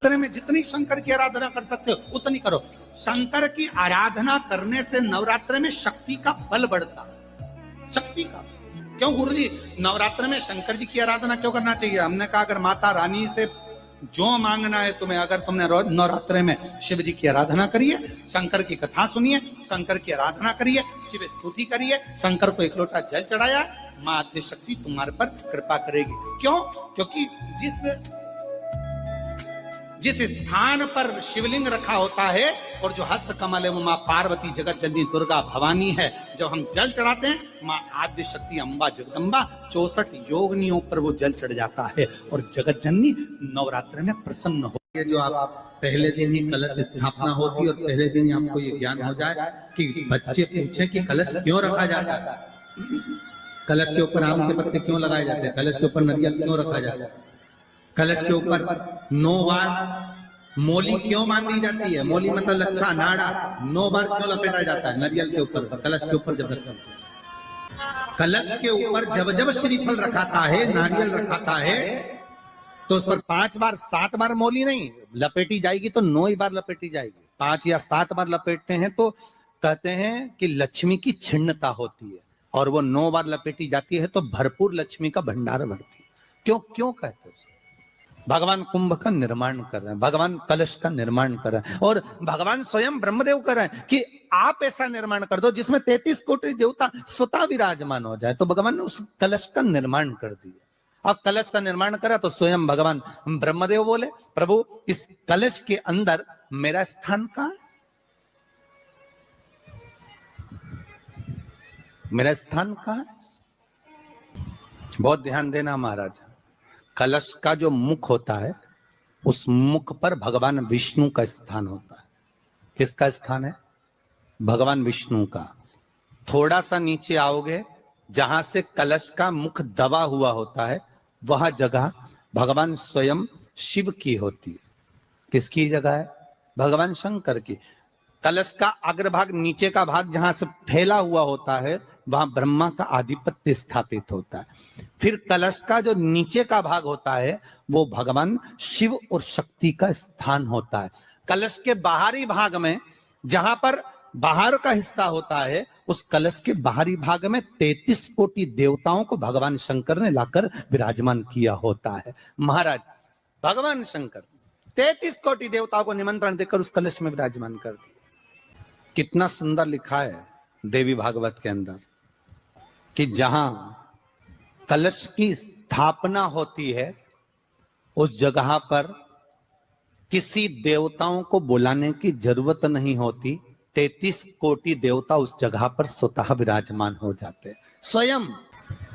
नवरात्रे में जितनी शंकर की आराधना कर सकते हो उतनी करो। शंकर की आराधना करने से नवरात्रे में शक्ति का बल बढ़ता, शक्ति का। क्यों गुरुजी नवरात्र में शंकर जी की आराधना क्यों करना चाहिए? हमने कहा अगर माता रानी से जो मांगना है तुम्हें, अगर तुमने नवरात्रे में शिव जी की आराधना करिए, शंकर की कथा सुनिए, शंकर की आराधना करिए, शिव स्तुति करिए, शंकर को एक लोटा जल चढ़ाया, मां आद्य शक्ति तुम्हारे पर कृपा करेगी। क्यों? क्योंकि जिस स्थान पर शिवलिंग रखा होता है और जो हस्त कमल है वो मां पार्वती, जगत जननी दुर्गा भवानी है। जब हम जल चढ़ाते हैं मां आद्य शक्ति अम्बा जगदम्बा 64 योगिनियों पर वो जल चढ़ जाता है और जगत जननी नवरात्र में प्रसन्न होती है। जो आप पहले दिन ही कलश स्थापना होती है और पहले दिन ही आपको ये ज्ञान हो जाए कि बच्चे पूछे कि कलश क्यों रखा जाता है, कलश के ऊपर आम के पत्ते क्यों लगाए जाते हैं, कलश के ऊपर नारियल क्यों रखा जाता है, कलश के ऊपर 9 बार मोली क्यों बांधी जाती है, मोली मतलब लच्छा नाड़ा 9 बार क्यों लपेटा जाता है नारियल के ऊपर, कलश के ऊपर जब रखता है, कलश के ऊपर जब श्रीफल रखाता है, नारियल रखाता है, तो उस पर 5 बार 7 बार मोली नहीं लपेटी जाएगी, तो 9 ही बार लपेटी जाएगी। 5 या 7 बार लपेटते हैं तो कहते हैं कि लक्ष्मी की छिन्नता होती है, और वो 9 बार लपेटी जाती है तो भरपूर लक्ष्मी का भंडार भरती है। क्यों कहते हैं? भगवान कुंभ का निर्माण कर रहे हैं, भगवान कलश का निर्माण कर रहे हैं, और भगवान स्वयं ब्रह्मदेव कर रहे हैं कि आप ऐसा निर्माण कर दो जिसमें 33 कोटि देवता स्वतः विराजमान हो जाए। तो भगवान ने उस कलश का निर्माण कर दिया। अब कलश का निर्माण करा तो स्वयं भगवान ब्रह्मदेव बोले, प्रभु इस कलश के अंदर मेरा स्थान कहां है, मेरा स्थान कहां है? बहुत ध्यान देना महाराज, कलश का जो मुख होता है उस मुख पर भगवान विष्णु का स्थान होता है। किसका स्थान है? भगवान विष्णु का। थोड़ा सा नीचे आओगे, जहां से कलश का मुख दबा हुआ होता है वह जगह भगवान स्वयं शिव की होती है। किसकी जगह है? भगवान शंकर की। कलश का अग्रभाग, नीचे का भाग जहां से फैला हुआ होता है वहां ब्रह्मा का आधिपत्य स्थापित होता है। फिर कलश का जो नीचे का भाग होता है वो भगवान शिव और शक्ति का स्थान होता है। कलश के बाहरी भाग में, जहां पर बाहर का हिस्सा होता है, उस कलश के बाहरी भाग में 33 कोटि देवताओं को भगवान शंकर ने लाकर विराजमान किया होता है। महाराज भगवान शंकर 33 कोटि देवताओं को निमंत्रण देकर उस कलश में विराजमान कर दिया। कितना सुंदर लिखा है देवी भागवत के अंदर कि जहां कलश की स्थापना होती है उस जगह पर किसी देवताओं को बुलाने की जरूरत नहीं होती। 33 कोटि देवता उस जगह पर स्वतः विराजमान हो जाते हैं। स्वयं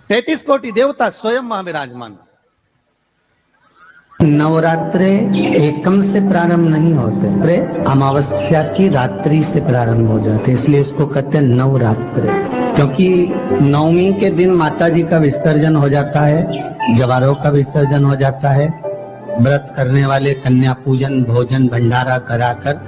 33 कोटि देवता स्वयं वहां विराजमान। नवरात्रे एकम से प्रारंभ नहीं होते, अमावस्या की रात्रि से प्रारंभ हो जाते, इसलिए इसको कहते हैं नवरात्रे। क्योंकि नवमी के दिन माता जी का विसर्जन हो जाता है, जवारों का विसर्जन हो जाता है, व्रत करने वाले कन्या पूजन भोजन भंडारा कराकर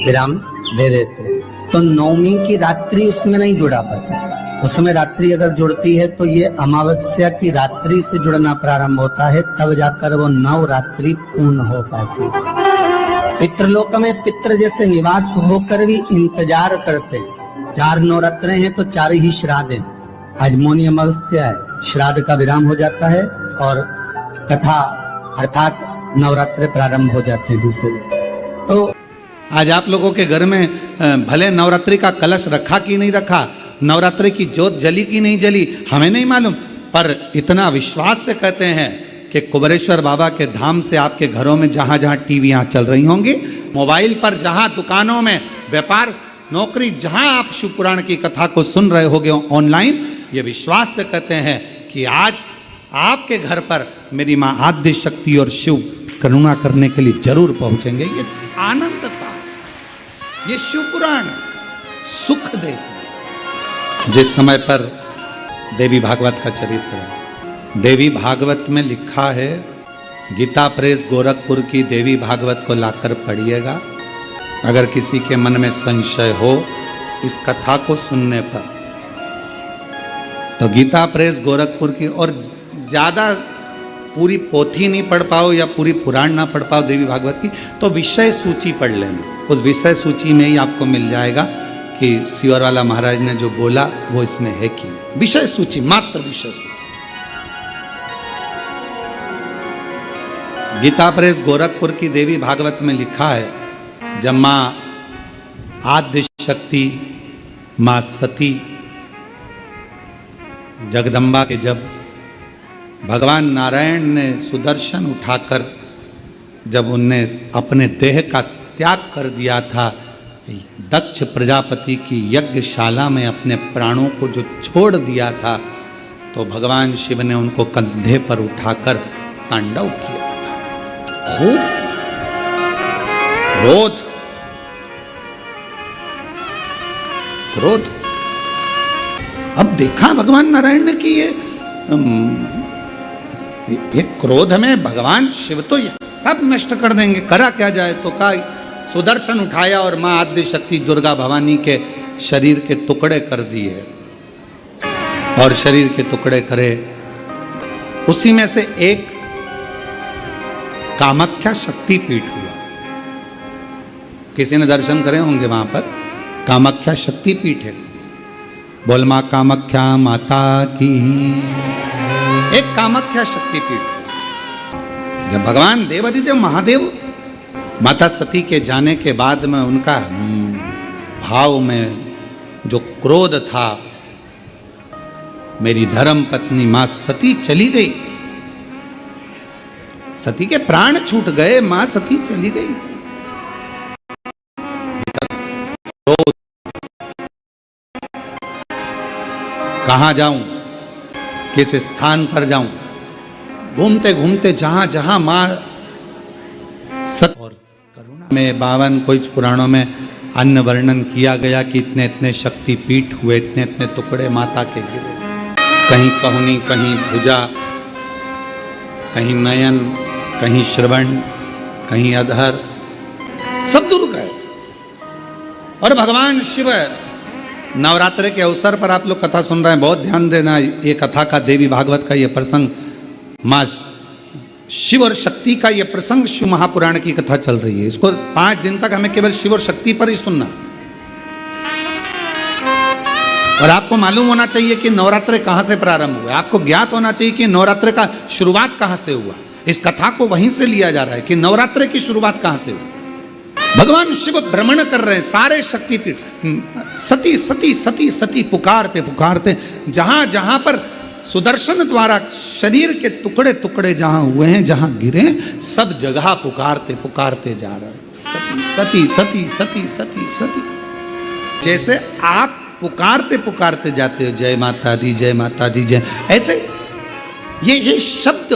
विराम दे देते। तो नवमी की रात्रि उसमें नहीं जुड़ा पाती, उसमें रात्रि अगर जुड़ती है तो ये अमावस्या की रात्रि से जुड़ना प्रारंभ होता है, तब जाकर वो नवरात्रि पूर्ण हो पाती है। पितृलोक में पितृ जैसे निवास होकर भी इंतजार करते हैं। 4 नवरात्रे हैं तो 4 ही श्राद्ध हैं। आज मौनी अमावस्या है, श्राद्ध का विराम हो जाता है और कथा अर्थात नवरात्रे प्रारंभ हो जाते हैं दूसरे दिन। तो आज आप लोगों के घर में भले नवरात्रि का कलश रखा कि नहीं रखा, नवरात्रि की ज्योत जली कि नहीं जली, हमें नहीं मालूम, पर इतना विश्वास से कहते हैं कि कुबेरेश्वर बाबा के धाम से आपके घरों में जहां जहां टीवियां चल रही होंगी, मोबाइल पर जहां दुकानों में व्यापार नौकरी, जहां आप शिव पुराण की कथा को सुन रहे होगे ऑनलाइन, ये विश्वास से कहते हैं कि आज आपके घर पर मेरी मां आद्य शक्ति और शिव करुणा करने के लिए जरूर पहुंचेंगे। ये आनंद था, ये शिव पुराण सुख देता। जिस समय पर देवी भागवत का चरित्र है, देवी भागवत में लिखा है, गीता प्रेस गोरखपुर की देवी भागवत को लाकर पढ़िएगा। अगर किसी के मन में संशय हो इस कथा को सुनने पर, तो गीता प्रेस गोरखपुर की, और ज्यादा पूरी पोथी नहीं पढ़ पाओ या पूरी पुराण ना पढ़ पाओ देवी भागवत की, तो विषय सूची पढ़ लेना। उस विषय सूची में ही आपको मिल जाएगा कि सियोर वाला महाराज ने जो बोला वो इसमें है कि नहीं। विषय सूची, मात्र विषय सूची। गीता प्रेस गोरखपुर की देवी भागवत में लिखा है, जब मां आद्य शक्ति मां सती जगदम्बा के जब भगवान नारायण ने सुदर्शन उठाकर जब उनने अपने देह का त्याग कर दिया था, दक्ष प्रजापति की यज्ञशाला में अपने प्राणों को जो छोड़ दिया था, तो भगवान शिव ने उनको कंधे पर उठाकर तांडव किया था। खूब क्रोध। अब देखा भगवान नारायण ने कि ये क्रोध में भगवान शिव तो ये सब नष्ट कर देंगे, करा क्या जाए। तो का सुदर्शन उठाया और मां आद्य शक्ति दुर्गा भवानी के शरीर के टुकड़े कर दिए, और शरीर के टुकड़े करे। उसी में से एक कामाख्या शक्तिपीठ हुआ। किसी ने दर्शन करे होंगे वहां पर, कामाख्या शक्तिपीठ है। बोल मां कामाख्या माता की। एक कामाख्या शक्तिपीठ। जब भगवान देवाधिदेव महादेव माता सती के जाने के बाद में उनका भाव में जो क्रोध था, मेरी धर्म पत्नी मां सती चली गई, सती के प्राण छूट गए, मां सती चली गई। कहां जाऊं, किस स्थान पर जाऊं, घूमते घूमते जहां जहां मां सत और करुणा में 52 कुछ पुराणों में अन्य वर्णन किया गया कि इतने इतने शक्तिपीठ हुए, इतने इतने टुकड़े माता के गिरे। कहीं कहुनी, कहीं भुजा, कहीं नयन, कहीं श्रवण, कहीं अधर, सब दूर गए। और भगवान शिव नवरात्र के अवसर पर आप लोग कथा सुन रहे हैं, बहुत ध्यान देना। ये कथा का, देवी भागवत का ये प्रसंग, माँ शिव और शक्ति का ये प्रसंग शिव महापुराण की कथा चल रही है। इसको 5 दिन तक हमें केवल शिव और शक्ति पर ही सुनना। और आपको मालूम होना चाहिए कि नवरात्र कहां से प्रारंभ हुआ। आपको ज्ञात होना चाहिए कि नवरात्र का शुरुआत कहां से हुआ। इस कथा को वहीं से लिया जा रहा है कि नवरात्र की शुरुआत कहां से हुई। भगवान शिव भ्रमण कर रहे हैं सारे शक्तिपीठ, सती सती सती सती पुकारते पुकारते, जहां जहां पर सुदर्शन द्वारा शरीर के टुकड़े टुकड़े जहां हुए हैं, जहां गिरे, सब जगह पुकारते पुकारते जा रहे हैं, सती सती सती सती सती। जैसे आप पुकारते पुकारते जाते हो, जय माता दी, जय माता दी, जय, ऐसे ये शब्द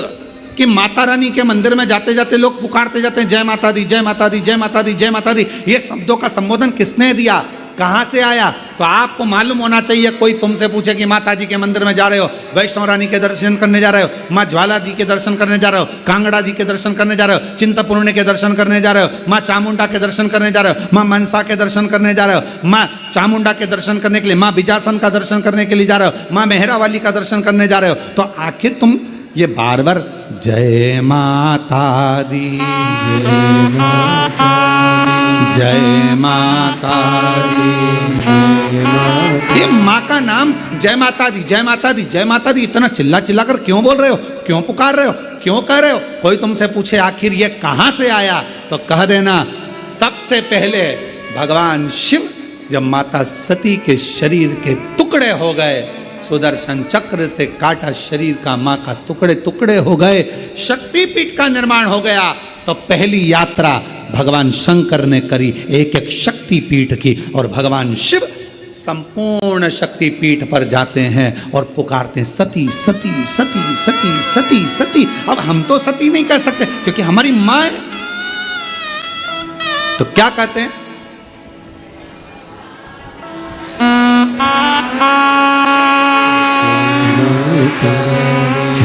कि माता रानी के मंदिर में जाते जाते लोग पुकारते जाते हैं, जय माता दी, जय माता दी, जय माता दी, जय माता दी। ये शब्दों का संबोधन किसने दिया, कहां से आया? तो आपको मालूम होना चाहिए। कोई तुमसे पूछे कि माता जी के मंदिर में जा रहे हो, वैष्णव रानी के दर्शन करने जा रहे हो, माँ ज्वाला जी के दर्शन करने जा रहे हो, कांगड़ा जी के दर्शन करने जा रहे हो, चिंतपूर्णी के दर्शन करने जा रहे हो, माँ चामुंडा के दर्शन करने जा रहे हो, माँ मनसा के दर्शन करने जा रहे हो, माँ चामुंडा के दर्शन करने के लिए, माँ बिजासन का दर्शन करने के लिए जा रहे हो, माँ मेहरा वाली का दर्शन करने जा रहे हो, तो आखिर तुम ये बार बार जय माता दी, जय माता दी, ये माँ का नाम जय माता दी, जय माता दी, जय माता दी इतना चिल्ला चिल्ला कर क्यों बोल रहे हो, क्यों पुकार रहे हो, क्यों कह रहे हो? कोई तुमसे पूछे आखिर ये कहां से आया, तो कह देना सबसे पहले भगवान शिव जब माता सती के शरीर के टुकड़े हो गए, सुदर्शन चक्र से काटा शरीर का, मां का टुकड़े टुकड़े हो गए, शक्तिपीठ का निर्माण हो गया, तो पहली यात्रा भगवान शंकर ने करी एक एक शक्तिपीठ की। और भगवान शिव संपूर्ण शक्तिपीठ पर जाते हैं और पुकारते हैं, सती सती सती सती सती सती। अब हम तो सती नहीं कह सकते क्योंकि हमारी मां है, तो क्या कहते हैं?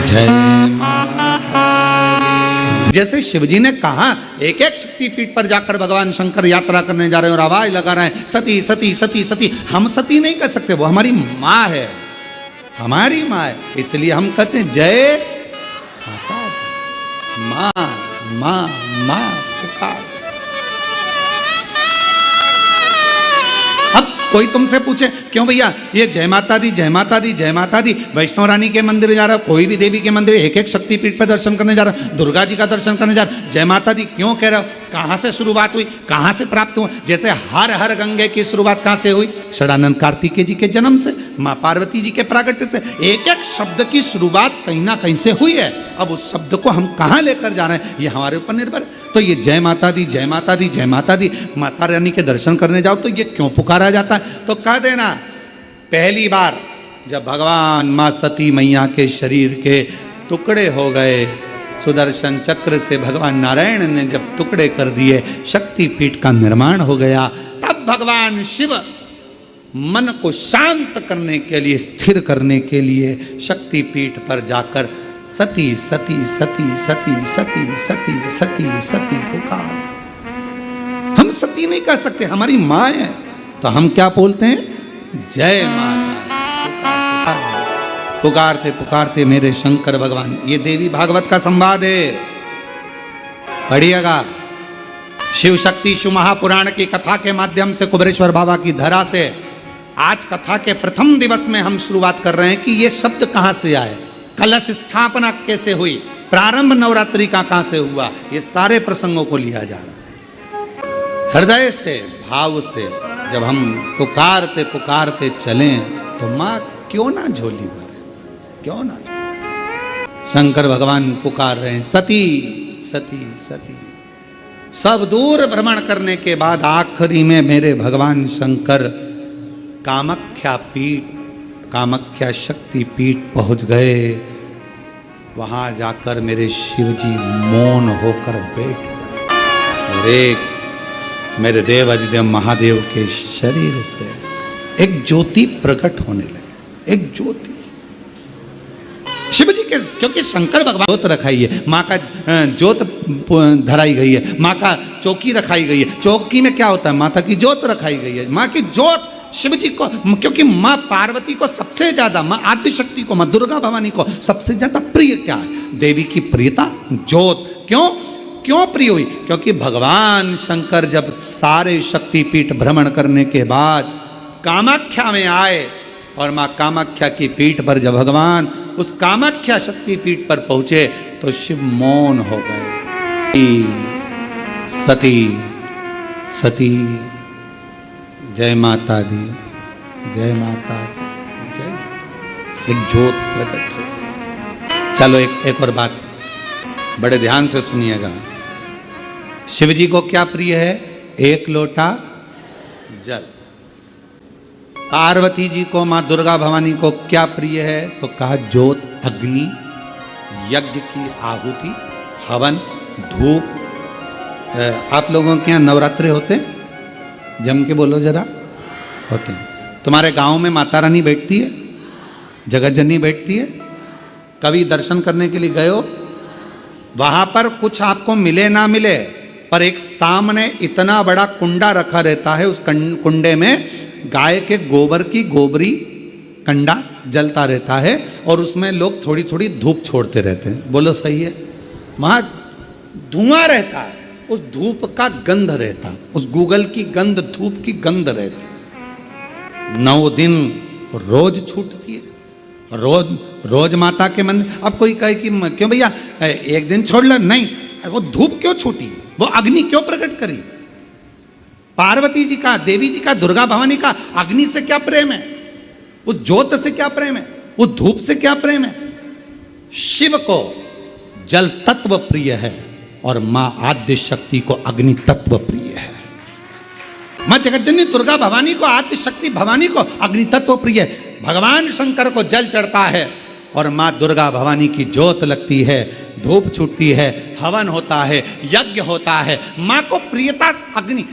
जय माता। जैसे शिवजी ने कहा एक एक शक्तिपीठ पर जाकर भगवान शंकर यात्रा करने जा रहे हैं और आवाज लगा रहे हैं, सती सती सती सती। हम सती नहीं कर सकते, वो हमारी माँ है, हमारी माँ है, इसलिए हम कहते हैं जय माता दी। माँ माँ माँ पुकार। अब कोई तुमसे पूछे क्यों भैया ये जय माता दी जय माता दी जय माता दी, वैष्णो रानी के मंदिर जा रहा, कोई भी देवी के मंदिर एक एक शक्तिपीठ पर दर्शन करने जा रहा, दुर्गा जी का दर्शन करने जा रहा, जय माता दी क्यों कह रहा हो? कहाँ से शुरुआत हुई, कहाँ से प्राप्त हुआ? जैसे हर हर गंगे की शुरुआत कहाँ से हुई? षडानंद कार्तिकेय जी के जन्म से, माँ पार्वती जी के प्रागट्य से। एक एक शब्द की शुरुआत कहीं ना कहीं से हुई है। अब उस शब्द को हम कहाँ लेकर जा रहे हैं ये हमारे ऊपर निर्भर है। तो ये जय माता दी जय माता दी जय माता दी, माता रानी के दर्शन करने जाओ तो ये क्यों पुकारा जाता है? तो कह देना पहली बार जब भगवान माँ सती मैया के शरीर के टुकड़े हो गए, सुदर्शन चक्र से भगवान नारायण ने जब टुकड़े कर दिए, शक्तिपीठ का निर्माण हो गया, तब भगवान शिव मन को शांत करने के लिए, स्थिर करने के लिए शक्तिपीठ पर जाकर सती सती सती सती सती सती सती सती पुकार। हम सती नहीं कह सकते, हमारी माँ है, तो हम क्या बोलते हैं? जय माता। पुकारते पुकारते मेरे शंकर भगवान। ये देवी भागवत का संवाद है, पढ़िएगा। शिव शक्ति शिव महापुराण की कथा के माध्यम से कुबेरेश्वर बाबा की धरा से आज कथा के प्रथम दिवस में हम शुरुआत कर रहे हैं कि ये शब्द कहाँ से आए, कलश स्थापना कैसे हुई, प्रारंभ नवरात्रि का कहाँ से हुआ, ये सारे प्रसंगों को लिया जा रहा है। हृदय से भाव से जब हम पुकारते पुकारते चलें तो माँ क्यों ना झोली भरे, क्यों ना झोली। शंकर भगवान पुकार रहे हैं सती सती सती। सब दूर भ्रमण करने के बाद आखिरी में मेरे भगवान शंकर कामाख्या पीठ, कामाख्या शक्ति पीठ पहुंच गए। वहां जाकर मेरे शिवजी मौन होकर बैठ गए और एक मेरे देव अधिदेव महादेव के शरीर से एक ज्योति प्रकट होने लगी, एक ज्योति। शिव जी के, क्योंकि शंकर भगवान ज्योत रखाई है, माँ का ज्योत धराई गई है, माँ का चौकी रखाई गई है। चौकी में क्या होता है? माता की ज्योत रखाई गई है। माँ की ज्योत शिव जी को, क्योंकि माँ पार्वती को सबसे ज्यादा, माँ आद्य शक्ति को, माँ दुर्गा भवानी को सबसे ज्यादा प्रिय क्या है? देवी की प्रियता ज्योत। क्यों क्यों प्रिय हुई? क्योंकि भगवान शंकर जब सारे शक्तिपीठ भ्रमण करने के बाद कामाख्या में आए और माँ कामाख्या की पीठ पर जब भगवान उस कामाख्या शक्तिपीठ पर पहुंचे तो शिव मौन हो गए। सती सती जय माता दी जय माता दी जय माता। एक ज्योत प्रकट हो। चलो एक और बात बड़े ध्यान से सुनिएगा। शिव जी को क्या प्रिय है? एक लोटा जल। पार्वती जी को, माँ दुर्गा भवानी को क्या प्रिय है? तो कहा ज्योत, अग्नि, यज्ञ की आहुति, हवन, धूप। आप लोगों के यहाँ नवरात्रे होते हैं? जम के बोलो जरा। होते हैं। तुम्हारे गांव में माता रानी बैठती है, जगत जननी बैठती है? कभी दर्शन करने के लिए गए हो? वहां पर कुछ आपको मिले ना मिले, पर एक सामने इतना बड़ा कुंडा रखा रहता है, उस कुंडे में गाय के गोबर की गोबरी कंडा जलता रहता है और उसमें लोग थोड़ी थोड़ी धूप छोड़ते रहते हैं। बोलो सही है? वहां धुआं रहता है, उस धूप का गंध रहता, उस गूगल की गंध, धूप की गंध रहती। 9 दिन रोज छूटती है, रोज रोज माता के मंदिर। अब कोई कहे कि क्यों भैया एक दिन छोड़ लो, नहीं, वो धूप क्यों छूटी, वो अग्नि क्यों प्रकट करी? पार्वती जी का, देवी जी का, दुर्गा भवानी का अग्नि से क्या प्रेम है? वो ज्योत से क्या प्रेम है? वो धूप से क्या प्रेम है? शिव को जल तत्व प्रिय है और मां आद्य शक्ति को अग्नि तत्व प्रिय है। मां जगतजननी दुर्गा भवानी को, आद्य शक्ति भवानी को अग्नि तत्व प्रिय है। भगवान शंकर को जल चढ़ता है और मां दुर्गा भवानी की ज्योत लगती है, धूप छूटती है, हवन होता है, यज्ञ होता है। मां को प्रियता अग्नि।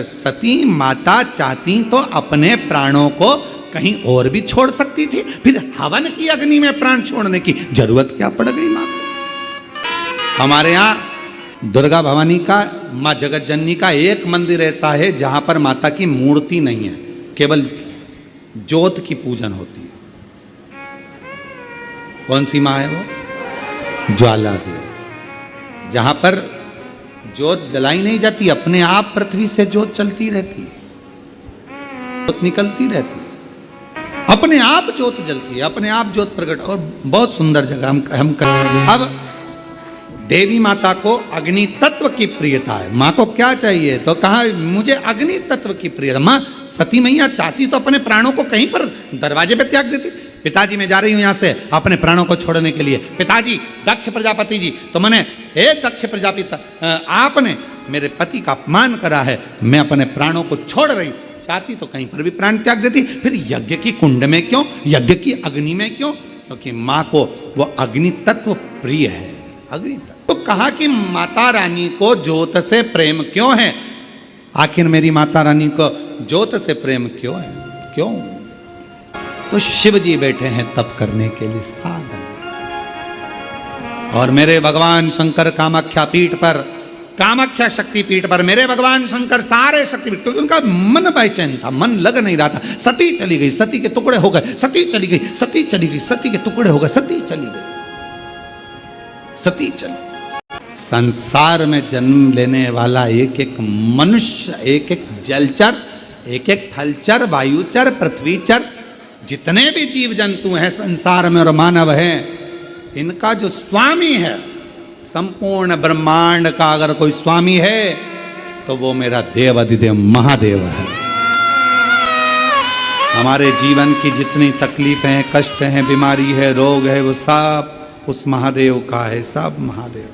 सती माता चाहती तो अपने प्राणों को कहीं और भी छोड़ सकती थी, फिर हवन की अग्नि में प्राण छोड़ने की जरूरत क्या पड़ गई मां को? हमारे यहाँ दुर्गा भवानी का, माँ जगत जननी का एक मंदिर ऐसा है जहां पर माता की मूर्ति नहीं है, केवल ज्योत की पूजन होती है। कौन सी माँ है वो? ज्वाला देवी। जहां पर जोत जलाई नहीं जाती, अपने आप पृथ्वी से जोत चलती रहती है, जोत निकलती रहती है, अपने आप जोत जलती है, अपने आप जोत प्रकट। और बहुत सुंदर जगह हम अब देवी माता को अग्नि तत्व की प्रियता है। माँ को क्या चाहिए? तो कहा मुझे अग्नि तत्व की प्रियता। माँ सती मैया चाहती तो अपने प्राणों को कहीं पर दरवाजे पे त्याग देती। पिताजी मैं जा रही हूं यहां से अपने प्राणों को छोड़ने के लिए। पिताजी, दक्ष प्रजापति जी, तो मैंने हे दक्ष प्रजापति, आपने मेरे पति का अपमान करा है, मैं अपने प्राणों को छोड़ रही। चाहती तो कहीं पर भी प्राण त्याग देती। फिर यज्ञ की कुंड में क्यों, यज्ञ की अग्नि में क्यों? क्योंकि माँ को वो अग्नि तत्व प्रिय है। अग्नि तत्व तो कहा कि माता रानी को ज्योत से प्रेम क्यों है? आखिर मेरी माता रानी को ज्योत से प्रेम क्यों है? क्यों? तो शिव जी बैठे हैं तप करने के लिए साधन। और मेरे भगवान शंकर कामाख्या पीठ पर, कामाख्या शक्ति पीठ पर मेरे भगवान शंकर सारे शक्तिपीठ, क्योंकि उनका मन बेचैन था, मन लग नहीं रहा था। सती चली गई, सती के टुकड़े हो गए, सती चली गई, सती चली गई, सती के टुकड़े हो गए, सती चली गई, सती चली। संसार में जन्म लेने वाला एक एक मनुष्य, एक एक जलचर, एक एक थलचर, वायुचर, पृथ्वीचर, जितने भी जीव जंतु हैं संसार में और मानव हैं, इनका जो स्वामी है, संपूर्ण ब्रह्मांड का अगर कोई स्वामी है तो वो मेरा देव अधिदेव महादेव है। हमारे जीवन की जितनी तकलीफें हैं, कष्ट हैं, बीमारी है, रोग है, वो सब उस महादेव का है, सब महादेव।